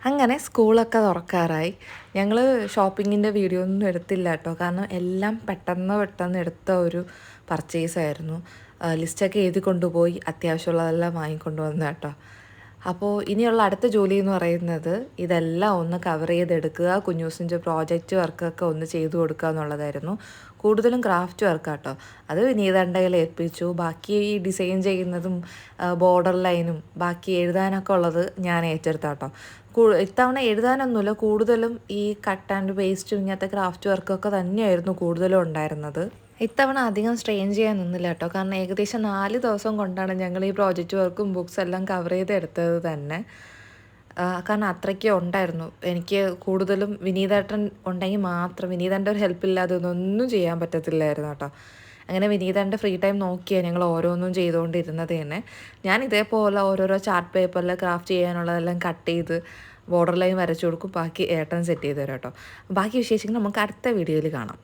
അങ്ങനെ സ്കൂളൊക്കെ തുറക്കാറായി. ഞങ്ങൾ ഷോപ്പിങ്ങിൻ്റെ വീഡിയോ ഒന്നും എടുത്തില്ല കേട്ടോ. കാരണം എല്ലാം പെട്ടെന്ന് എടുത്ത ഒരു പർച്ചേസായിരുന്നു. ലിസ്റ്റൊക്കെ എഴുതി കൊണ്ടുപോയി അത്യാവശ്യമുള്ളതെല്ലാം വാങ്ങിക്കൊണ്ട് വന്നു കേട്ടോ. അപ്പോൾ ഇനിയുള്ള അടുത്ത ജോലി എന്ന് പറയുന്നത് ഇതെല്ലാം ഒന്ന് കവർ ചെയ്തെടുക്കുക, കുഞ്ഞൂസിൻ്റെ പ്രോജക്റ്റ് വർക്കൊക്കെ ഒന്ന് ചെയ്തു കൊടുക്കുക എന്നുള്ളതായിരുന്നു. കൂടുതലും ക്രാഫ്റ്റ് വർക്ക് കേട്ടോ. അത് വിനീതൻ്റെ കയ്യിൽ ഏൽപ്പിച്ചു. ബാക്കി ഈ ഡിസൈൻ ചെയ്യുന്നതും ബോർഡർ ലൈനും ബാക്കി എഴുതാനൊക്കെ ഉള്ളത് ഞാൻ ഏറ്റെടുത്താട്ടോ. ഇത്തവണ എഴുതാനൊന്നുമില്ല, കൂടുതലും ഈ കട്ട് ആൻഡ് പേസ്റ്റും ഇങ്ങനത്തെ ക്രാഫ്റ്റ് വർക്കൊക്കെ തന്നെയായിരുന്നു കൂടുതലും ഉണ്ടായിരുന്നത്. ഇത്തവണ അധികം സ്ട്രെയിൻ ചെയ്യാൻ നിന്നില്ല കേട്ടോ. കാരണം ഏകദേശം 4 ദിവസം കൊണ്ടാണ് ഞങ്ങൾ ഈ പ്രോജക്റ്റ് വർക്കും ബുക്സ് എല്ലാം കവർ ചെയ്തെടുത്തത് തന്നെ. കാരണം അത്രയ്ക്ക് ഉണ്ടായിരുന്നു. എനിക്ക് കൂടുതലും വിനീതേട്ടൻ ഉണ്ടെങ്കിൽ മാത്രം, വിനീതൻ്റെ ഒരു ഹെൽപ്പില്ലാതെ ഒന്നും ചെയ്യാൻ പറ്റത്തില്ലായിരുന്നു കേട്ടോ. അങ്ങനെ വിനീതൻ്റെ ഫ്രീ ടൈം നോക്കിയാണ് ഞങ്ങൾ ഓരോന്നും ചെയ്തുകൊണ്ടിരുന്നത് തന്നെ. ഞാൻ ഇതേപോലെ ഓരോരോ ചാർട്ട് പേപ്പറിൽ ക്രാഫ്റ്റ് ചെയ്യാനുള്ളതെല്ലാം കട്ട് ചെയ്ത് ബോർഡർ ലൈൻ വരച്ചു കൊടുക്കും. ബാക്കി ഏട്ടൻ സെറ്റ് ചെയ്ത് തരാം കേട്ടോ. ബാക്കി വിശേഷങ്ങൾ നമുക്ക് അടുത്ത വീഡിയോയിൽ കാണാം.